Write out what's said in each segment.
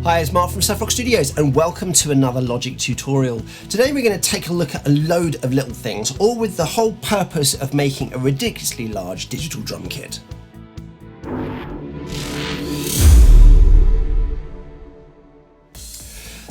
Hi, it's Mark from Saphrox Studios and welcome to another Logic tutorial. Today we're going to take a look at a load of little things, all with the whole purpose of making a ridiculously large digital drum kit.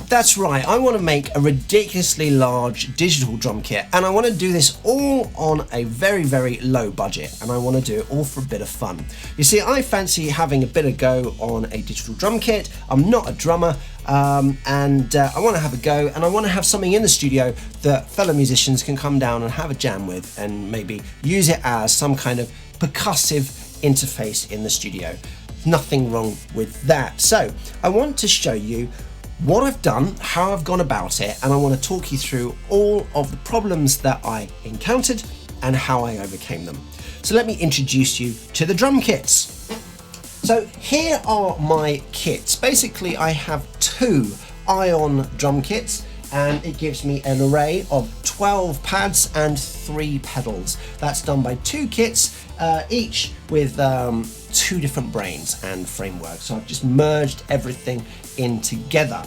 That's right, I want to make a ridiculously large digital drum kit, and I want to do this all on a very, very low budget, and I want to do it all for a bit of fun. You see, I fancy having a bit of go on a digital drum kit. I'm not a drummer, and I want to have a go, and I want to have something in the studio that fellow musicians can come down and have a jam with, and maybe use it as some kind of percussive interface in the studio. Nothing wrong with that. So I want to show you what I've done, how I've gone about it, and I want to talk you through all of the problems that I encountered and how I overcame them. So let me introduce you to the drum kits. So here are my kits. Basically, I have two Ion drum kits, and it gives me an array of 12 pads and 3 pedals. That's done by 2 kits, each with 2 different brains and frameworks. So I've just merged everything in together.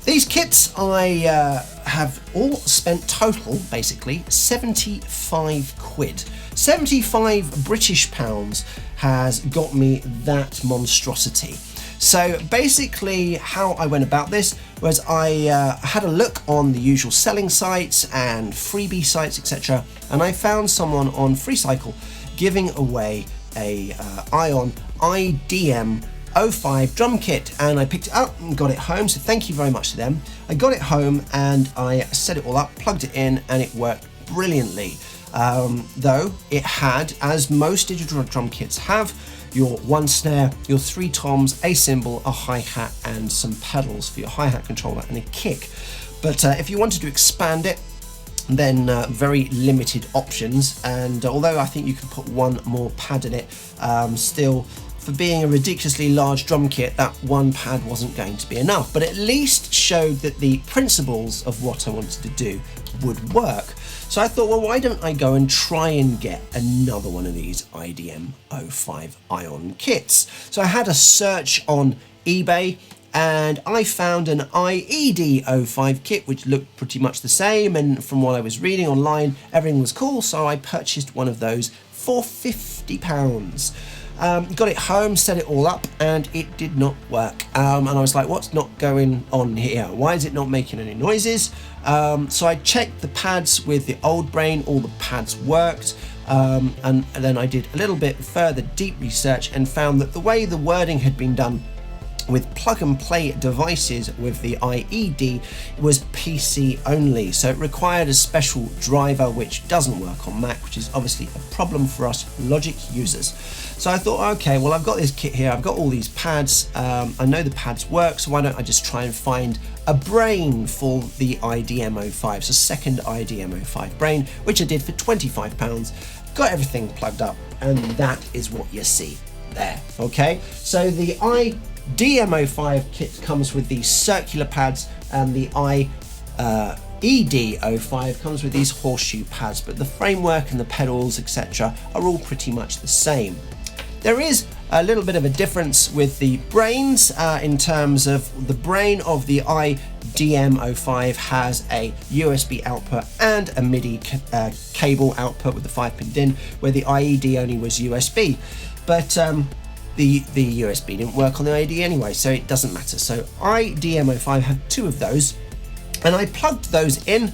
These kits I have all spent total, basically, 75 quid. 75 British pounds has got me that monstrosity. So basically how I went about this was I had a look on the usual selling sites and freebie sites, etc. And I found someone on FreeCycle giving away a Ion IDM 05 drum kit, and I picked it up and got it home, so thank you very much to them. I got it home and I set it all up, plugged it in, and it worked brilliantly. Though it had, as most digital drum kits have, your 1 snare, your 3 toms, a cymbal, a hi-hat, and some pedals for your hi-hat controller and a kick. But if you wanted to expand it, then very limited options, and although I think you can put 1 more pad in it, still, for being a ridiculously large drum kit, that 1 pad wasn't going to be enough, but at least showed that the principles of what I wanted to do would work. So I thought, well, why don't I go and try and get another one of these IDM 05 Ion kits? So I had a search on eBay, and I found an IED 05 kit which looked pretty much the same, and from what I was reading online, everything was cool, so I purchased one of those for £50. Got it home, set it all up, and it did not work. And I was like, what's not going on here? Why is it not making any noises? So I checked the pads with the old brain, all the pads worked, and then I did a little bit further deep research and found that the way the wording had been done with plug and play devices with the IED was PC only, so it required a special driver which doesn't work on Mac, which is obviously a problem for us Logic users. So I thought, okay, well, I've got this kit here, I've got all these pads, I know the pads work, so why don't I just try and find a brain for the IDM 05, so second IDM 05 brain, which I did for £25, got everything plugged up, and that is what you see there. Okay, so the IDM 05 kit comes with these circular pads, and the IED 05 comes with these horseshoe pads, but the framework and the pedals, etc., are all pretty much the same. There is a little bit of a difference with the brains in terms of the brain of the IDM 05 has a USB output and a MIDI cable output with the 5-pin DIN, where the IED only was USB. But the USB didn't work on the IED anyway, so it doesn't matter. So IDM 05 have 2 of those, and I plugged those in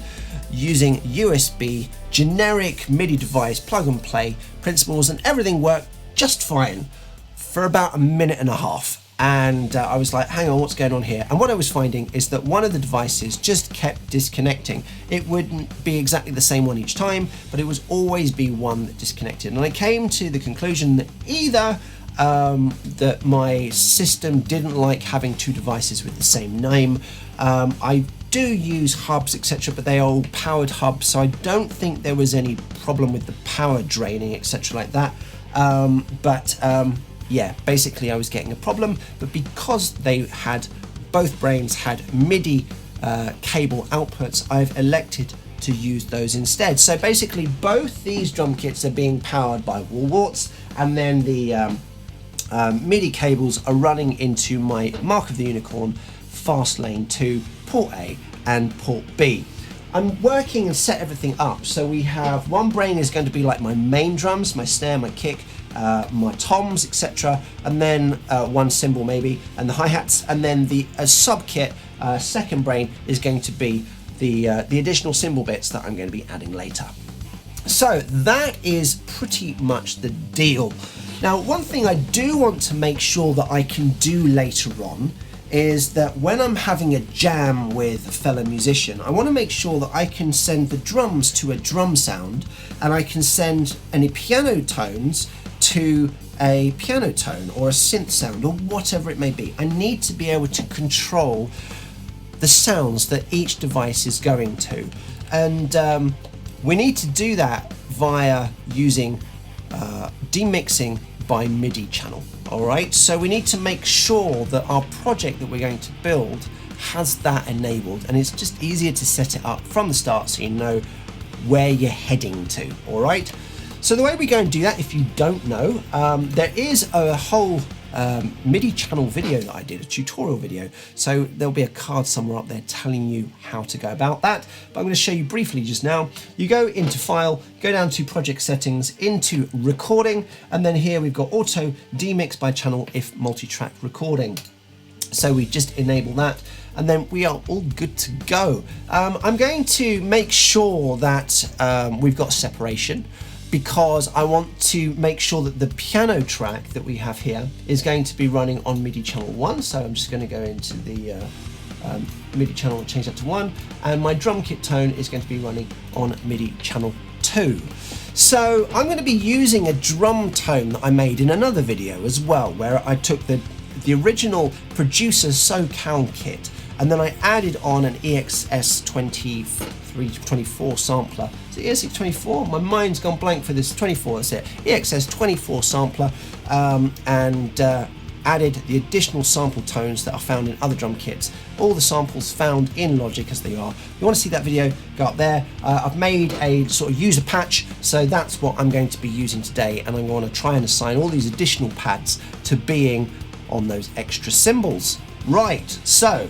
using USB generic MIDI device plug and play principles, and everything worked just fine for about a minute and a half. And I was like, hang on, what's going on here? And what I was finding is that one of the devices just kept disconnecting. It wouldn't be exactly the same one each time, but it would always be one that disconnected. And I came to the conclusion that either that my system didn't like having 2 devices with the same name. I do use hubs, etc., but they are all powered hubs, so I don't think there was any problem with the power draining, etc., like that. Yeah, basically I was getting a problem, but because they had, both brains had MIDI cable outputs, I've elected to use those instead. So basically both these drum kits are being powered by wall warts, and then the MIDI cables are running into my Mark of the Unicorn fast lane 2, port A and port B. I'm working and set everything up. So we have one brain is going to be like my main drums, my snare, my kick, my toms, etc. And then one cymbal maybe, and the hi-hats. And then the sub kit, second brain is going to be the additional cymbal bits that I'm going to be adding later. So that is pretty much the deal. Now, one thing I do want to make sure that I can do later on is that when I'm having a jam with a fellow musician, I want to make sure that I can send the drums to a drum sound, and I can send any piano tones to a piano tone or a synth sound or whatever it may be. I need to be able to control the sounds that each device is going to, and we need to do that via using demixing by MIDI channel. Alright, so we need to make sure that our project that we're going to build has that enabled, and it's just easier to set it up from the start so you know where you're heading to. Alright, so the way we go and do that, if you don't know, there is a whole MIDI channel video that I did, a tutorial video, so there'll be a card somewhere up there telling you how to go about that, but I'm going to show you briefly just now. You go into File, go down to Project Settings, into Recording, and then here we've got Auto Demix by Channel if multi-track recording. So we just enable that, and then we are all good to go. I'm going to make sure that we've got separation, because I want to make sure that the piano track that we have here is going to be running on MIDI channel 1. So I'm just going to go into the MIDI channel and change that to 1, and my drum kit tone is going to be running on MIDI channel 2. So I'm going to be using a drum tone that I made in another video as well, where I took the original producer SoCal kit, and then I added on an EXS24 sampler. Is it EXS24? My mind's gone blank for this. 24, that's it. EXS24 sampler, and added the additional sample tones that are found in other drum kits. All the samples found in Logic as they are. If you want to see that video, go up there. I've made a sort of user patch, so that's what I'm going to be using today, and I'm going to try and assign all these additional pads to being on those extra cymbals. Right, so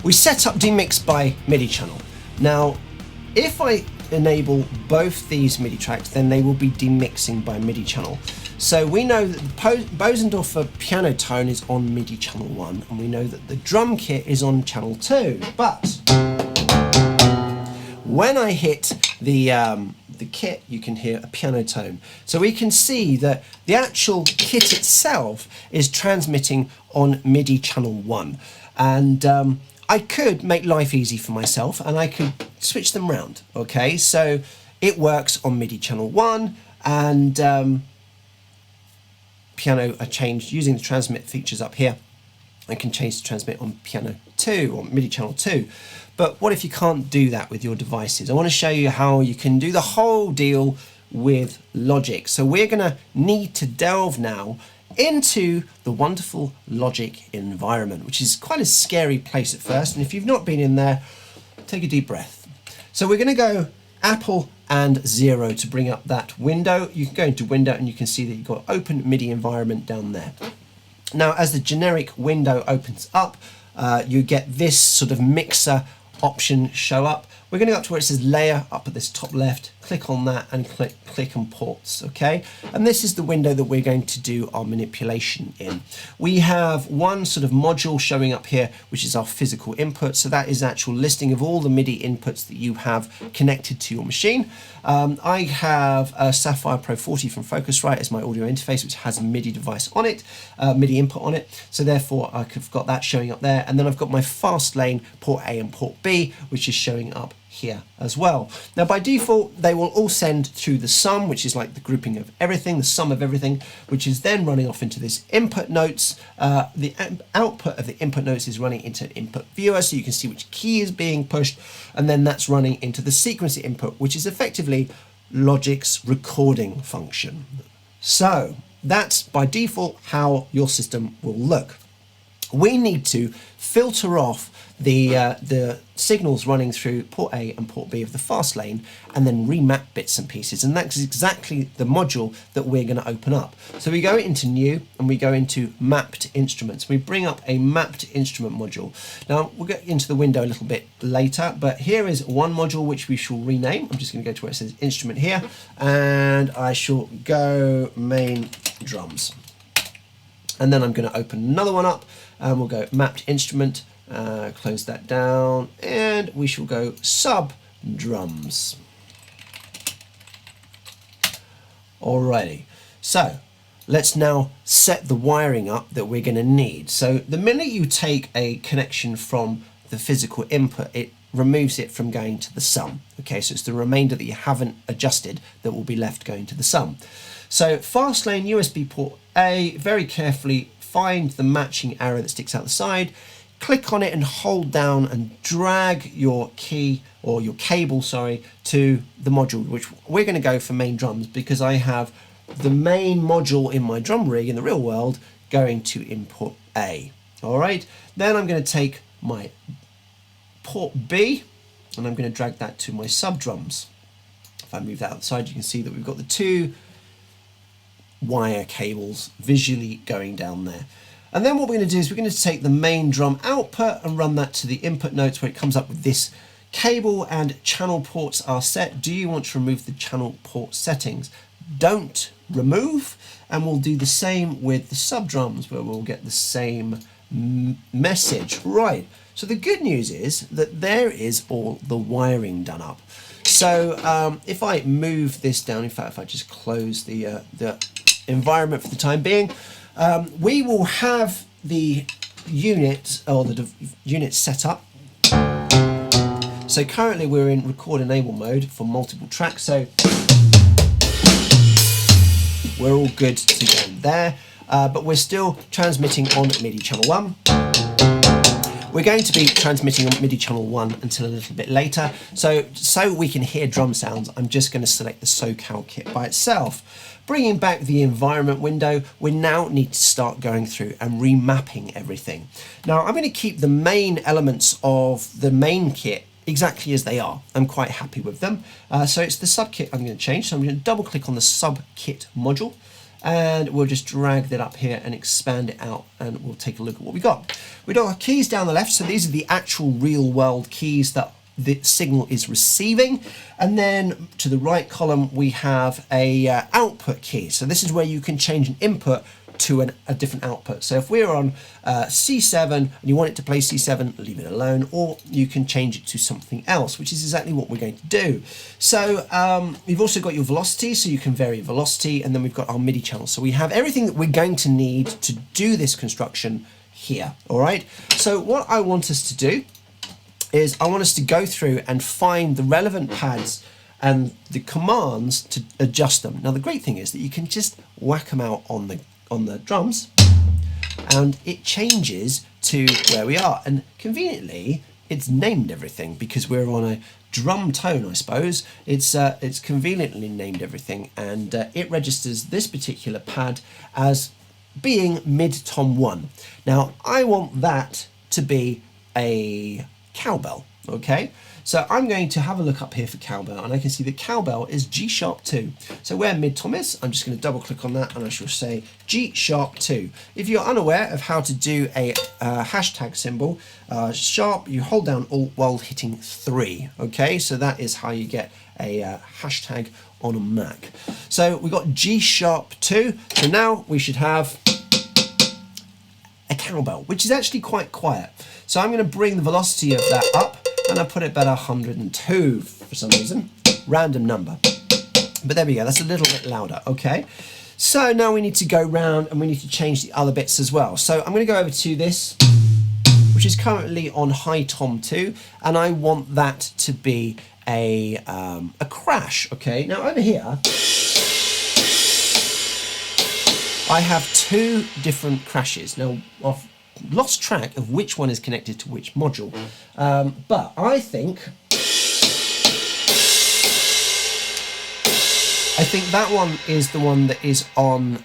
we set up Demix by MIDI channel. Now, if I enable both these MIDI tracks, then they will be demixing by MIDI channel. So we know that the Bosendorfer piano tone is on MIDI channel 1, and we know that the drum kit is on channel 2. But when I hit the kit, you can hear a piano tone. So we can see that the actual kit itself is transmitting on MIDI channel 1. And I could make life easy for myself and I could switch them round. Okay, so it works on MIDI channel 1, and piano I changed using the transmit features up here. I can change to transmit on piano 2 or MIDI channel 2. But what if you can't do that with your devices? I want to show you how you can do the whole deal with Logic. So we're going to need to delve now into the wonderful Logic environment, which is quite a scary place at first. And if you've not been in there, take a deep breath. So we're going to go Apple and 0 to bring up that window. You can go into Window and you can see that you've got Open MIDI Environment down there. Now, as the generic window opens up, you get this sort of mixer option show up. We're going to go up to where it says Layer up at this top left, click on that and click on Ports, okay? And this is the window that we're going to do our manipulation in. We have one sort of module showing up here, which is our physical input. So that is an actual listing of all the MIDI inputs that you have connected to your machine. I have a Sapphire Pro 40 from Focusrite as my audio interface, which has a MIDI device on it, MIDI input on it. So therefore I've got that showing up there. And then I've got my fast lane, port A and port B, which is showing up here as well. Now by default they will all send to the sum, which is like the grouping of everything, the sum of everything, which is then running off into this input notes. The output of the input notes is running into an input viewer, so you can see which key is being pushed, and then that's running into the sequencer input, which is effectively Logic's recording function. So that's by default how your system will look. we need to filter off the signals running through port A and port B of the fast lane, and then remap bits and pieces, and that's exactly the module that we're going to open up. So we go into new and we go into mapped instruments. We bring up a mapped instrument module. Now we'll get into the window a little bit later, but here is one module which we shall rename. I'm just going to go to where it says instrument here, and I shall go main drums, and then I'm going to open another one up and we'll go mapped instrument. Close that down, and we shall go sub drums. Alrighty, so let's now set the wiring up that we're going to need. So the minute you take a connection from the physical input, it removes it from going to the sum. Okay, so it's the remainder that you haven't adjusted that will be left going to the sum. So fast lane USB port A, very carefully find the matching arrow that sticks out the side. Click on it and hold down and drag your key, or your cable, sorry, to the module, which we're going to go for main drums because I have the main module in my drum rig in the real world going to input A. All right, then I'm going to take my port B and I'm going to drag that to my sub drums. If I move that outside, you can see that we've got the two wire cables visually going down there. And then what we're going to do is we're going to take the main drum output and run that to the input notes where it comes up with this cable and channel ports are set. Do you want to remove the channel port settings? Don't remove, and we'll do the same with the sub drums where we'll get the same message. Right, so the good news is that there is all the wiring done up. So if I move this down, in fact if I just close the environment for the time being, we will have the unit or the unit set up. So currently we're in record enable mode for multiple tracks, so we're all good to go there, but we're still transmitting on MIDI channel 1. We're going to be transmitting on MIDI channel 1 until a little bit later, so we can hear drum sounds. I'm just going to select the SoCal kit by itself. Bringing back the environment window, we now need to start going through and remapping everything. Now I'm going to keep the main elements of the main kit exactly as they are. I'm quite happy with them. So it's the sub kit I'm going to change. So I'm going to double click on the sub kit module, and we'll just drag that up here and expand it out, and we'll take a look at what we got. We've got our keys down the left, so these are the actual real world keys that the signal is receiving, and then to the right column we have a output key. So this is where you can change an input to a different output. So if we're on C7 and you want it to play C7, leave it alone, or you can change it to something else, which is exactly what we're going to do. So we've also got your velocity, so you can vary velocity, and then we've got our MIDI channel. So we have everything that we're going to need to do this construction here. All right, so what I want us to do is I want us to go through and find the relevant pads and the commands to adjust them. Now the great thing is that you can just whack them out on the drums and it changes to where we are, and conveniently it's named everything because we're on a drum tone, I suppose. It's conveniently named everything, and it registers this particular pad as being mid-tom 1. Now I want that to be a cowbell, okay? So I'm going to have a look up here for cowbell, and I can see the cowbell is G sharp 2. So where mid-tom is, I'm just going to double click on that and I shall say G sharp 2. If you're unaware of how to do a hashtag symbol, sharp, you hold down Alt while hitting 3, okay? So that is how you get a hashtag on a Mac. So we've got G sharp 2, so now we should have a cowbell, which is actually quite quiet. So I'm going to bring the velocity of that up, and I put it about 102 for some reason, random number. But there we go, that's a little bit louder, okay? So now we need to go round and we need to change the other bits as well. So I'm going to go over to this, which is currently on high tom 2, and I want that to be a crash, okay? Now over here, I have two different crashes. Now I've lost track of which one is connected to which module, but I think that one is the one that is on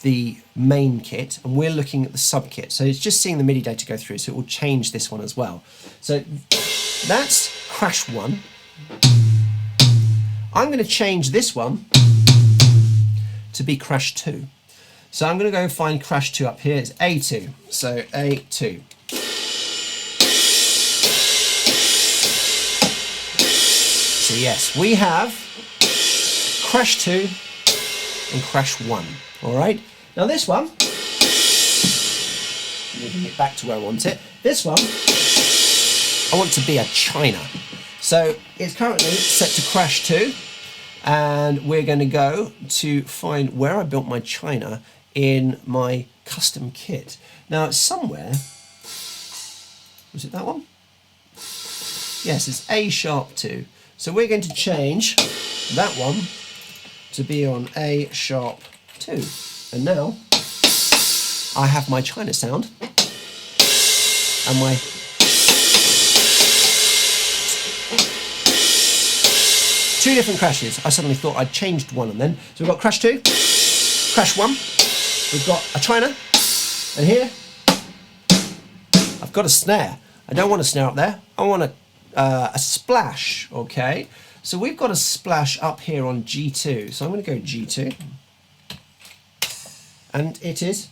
the main kit and we're looking at the sub kit. So it's just seeing the MIDI data go through, so it will change this one as well. So that's crash 1. I'm going to change this one to be crash 2. So I'm going to go find crash 2 up here. It's A2. So A2. So yes, we have crash 2 and crash 1. All right. Now this one, moving it back to where I want it. This one, I want to be a China. So it's currently set to crash 2, and we're going to go to find where I built my China in my custom kit. Now it's somewhere, was it that one? Yes, it's A#2. So we're going to change that one to be on A#2. And now I have my China sound and my two different crashes. I suddenly thought I'd changed one of them. So we've got crash 2, crash 1. We've got a China, and here I've got a snare. I don't want a snare up there. I want a splash, okay? So we've got a splash up here on G2. So I'm going to go G2. And it is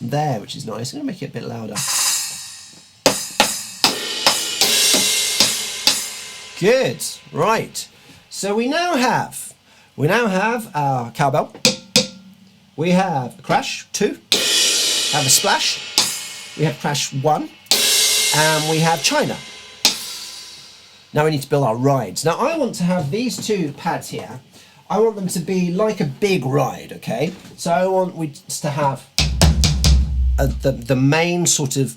there, which is nice. I'm going to make it a bit louder. Good, right. So we now have our cowbell. We have a crash 2, have a splash, we have crash 1, and we have China. Now we need to build our rides. Now I want to have these two pads here. I want them to be like a big ride, okay? So I want to have the main sort of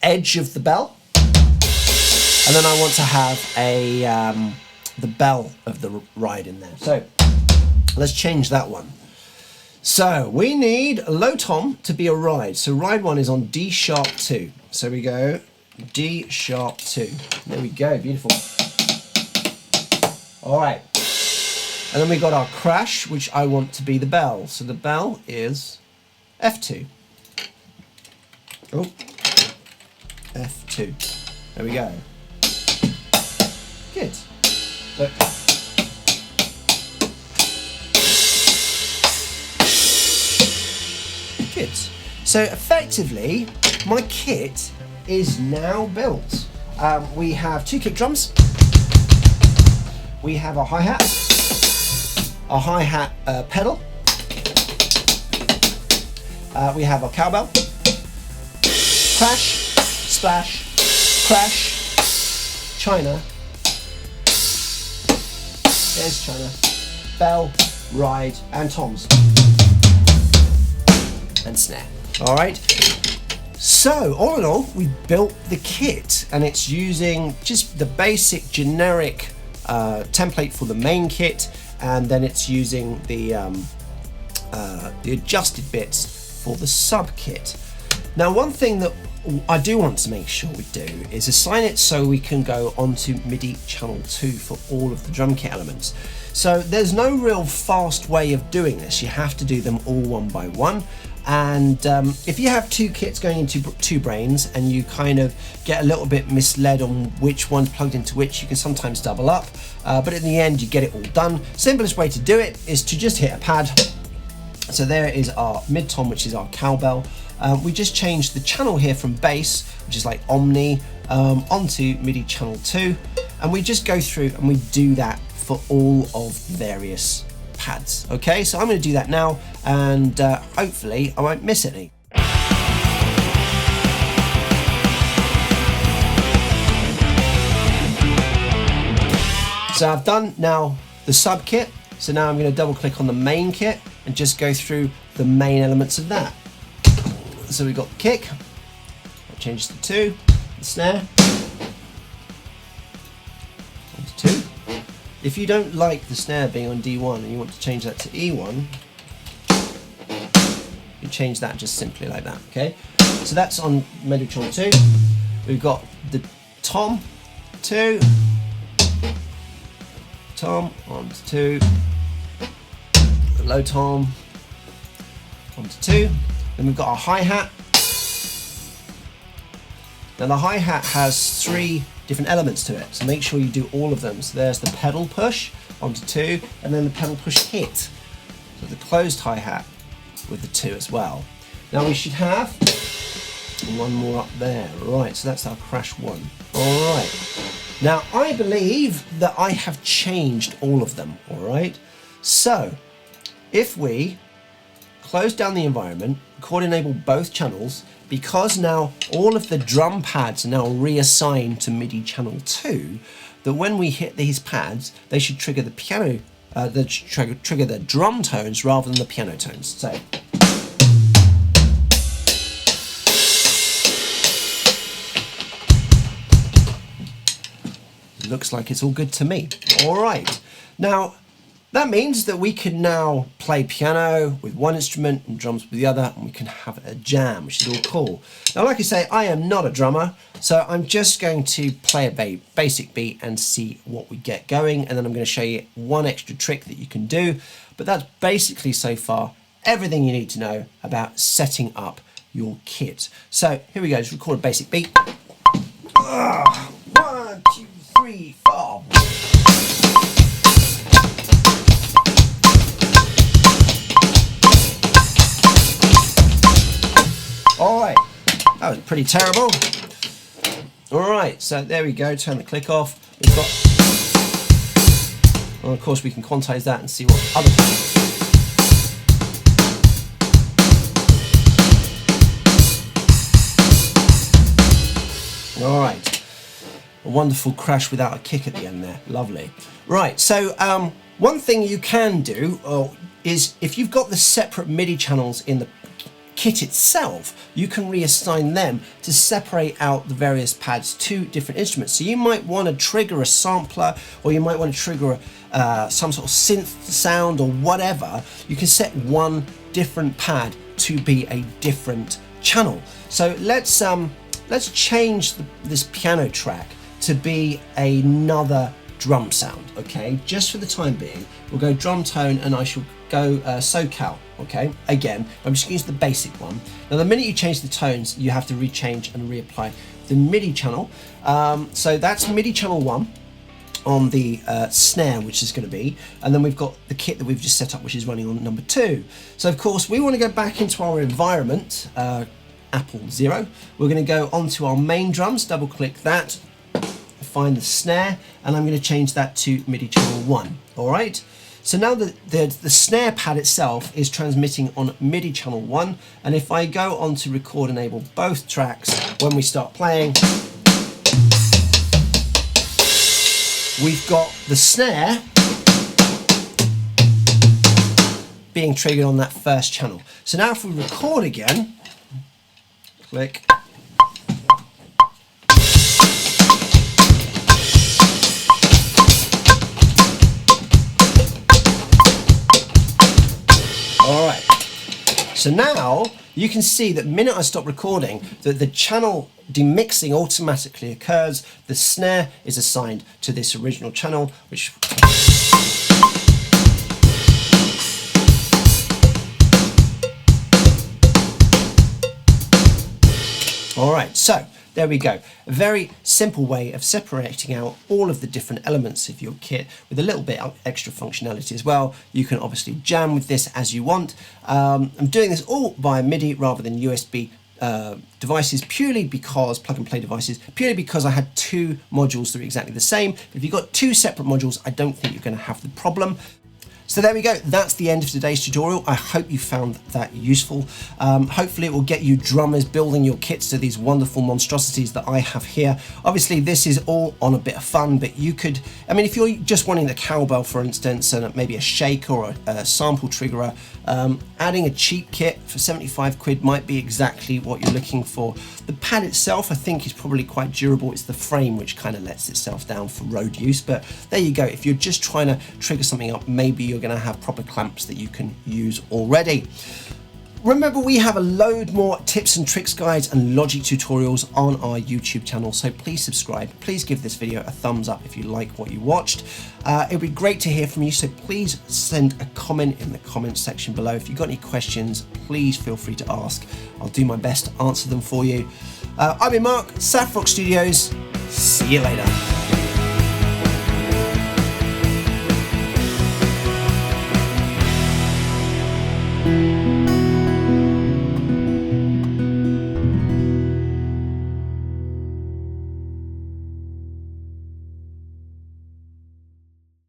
edge of the bell, and then I want to have the bell of the ride in there. So let's change that one. So we need low tom to be a ride. So ride 1 is on D#2. So we go D#2. There we go, beautiful. All right. And then we got our crash, which I want to be the bell. So the bell is F2. Oh, F2. There we go. Good. So, good. So effectively, my kit is now built. We have 2 kick drums. We have a hi-hat pedal. We have a cowbell. Crash, splash, crash, China. There's China. Bell, ride, and toms. And snare. All right. So all in all, we built the kit, and it's using just the basic generic template for the main kit, and then it's using the adjusted bits for the sub kit. Now, one thing that I do want to make sure we do is assign it so we can go onto MIDI Channel 2 for all of the drum kit elements. So there's no real fast way of doing this. You have to do them all one by one. And if you have 2 kits going into 2 brains and you kind of get a little bit misled on which one's plugged into which, you can sometimes double up. But in the end, you get it all done. Simplest way to do it is to just hit a pad. So there is our mid-tom, which is our cowbell. We just changed the channel here from bass, which is like Omni, onto MIDI Channel 2. And we just go through and we do that for all of the various pads. Okay, so I'm going to do that now, and hopefully I won't miss any. So I've done now the sub kit, so now I'm going to double click on the main kit and just go through the main elements of that. So we've got the kick, I'll change to 2, the snare, onto 2. If you don't like the snare being on D1 and you want to change that to E1, you can change that just simply like that, okay? So that's on MIDI Channel 2. We've got the tom 2, tom on 2, the low tom, onto 2. Then we've got our hi-hat. Now the hi-hat has 3 different elements to it, so make sure you do all of them. So there's the pedal push onto 2, and then the pedal push hit. So the closed hi-hat with the 2 as well. Now we should have one more up there. Right, so that's our crash 1. All right. Now I believe that I have changed all of them, all right? So if we close down the environment, record enable both channels, because now all of the drum pads are now reassigned to MIDI channel 2, that when we hit these pads, they should trigger the piano, trigger the drum tones rather than the piano tones. So. Looks like it's all good to me. All right. Now, that means that we can now play piano with one instrument and drums with the other, and we can have a jam, which is all cool. Now, like I say, I am not a drummer, so I'm just going to play a basic beat and see what we get going, and then I'm going to show you one extra trick that you can do. But that's basically so far everything you need to know about setting up your kit. So here we go. Just record a basic beat. 1, 2, 3, 4. All right, that was pretty terrible. All right, so there we go. Turn the click off. We've got, well, of course, we can quantize that and see what other. All right, a wonderful crash without a kick at the end there. Lovely. Right, so one thing you can do is if you've got the separate MIDI channels in the kit itself, you can reassign them to separate out the various pads to different instruments. So you might want to trigger a sampler, or you might want to trigger some sort of synth sound or whatever. You can set one different pad to be a different channel. So let's change this piano track to be another drum sound, okay? Just for the time being, we'll go drum tone, and I shall go SoCal, okay? Again, I'm just going to use the basic one. Now, the minute you change the tones, you have to rechange and reapply the MIDI channel. So that's MIDI channel 1 on the snare, which is going to be, and then we've got the kit that we've just set up, which is running on number 2. So of course, we want to go back into our environment, Apple 0. We're going to go onto our main drums, double click that, find the snare, and I'm going to change that to MIDI channel 1. All right, so now the snare pad itself is transmitting on MIDI channel 1, and if I go on to record enable both tracks, when we start playing, we've got the snare being triggered on that first channel. So now if we record again, click. All right, so now you can see that the minute I stop recording, that the channel demixing automatically occurs. The snare is assigned to this original channel, which... All right, so there we go. A very simple way of separating out all of the different elements of your kit with a little bit of extra functionality as well. You can obviously jam with this as you want. I'm doing this all via MIDI rather than USB devices, purely because, plug and play devices, purely because I had 2 modules that are exactly the same. If you've got 2 separate modules, I don't think you're going to have the problem. So there we go, that's the end of today's tutorial. I hope you found that useful. Hopefully it will get you drummers building your kits to these wonderful monstrosities that I have here. Obviously this is all on a bit of fun, but you could, I mean, if you're just wanting the cowbell, for instance, and maybe a shaker or a sample triggerer, adding a cheap kit for 75 quid might be exactly what you're looking for. The pad itself, I think, is probably quite durable. It's the frame which kind of lets itself down for road use, but there you go. If you're just trying to trigger something up, maybe you're going to have proper clamps that you can use already. Remember, we have a load more tips and tricks guides and Logic tutorials on our YouTube channel, so please subscribe. Please give this video a thumbs up if you like what you watched. It'd be great to hear from you, so please send a comment in the comments section below. If you've got any questions, please feel free to ask. I'll do my best to answer them for you. I've been Mark, Saphrox Studios. See you later.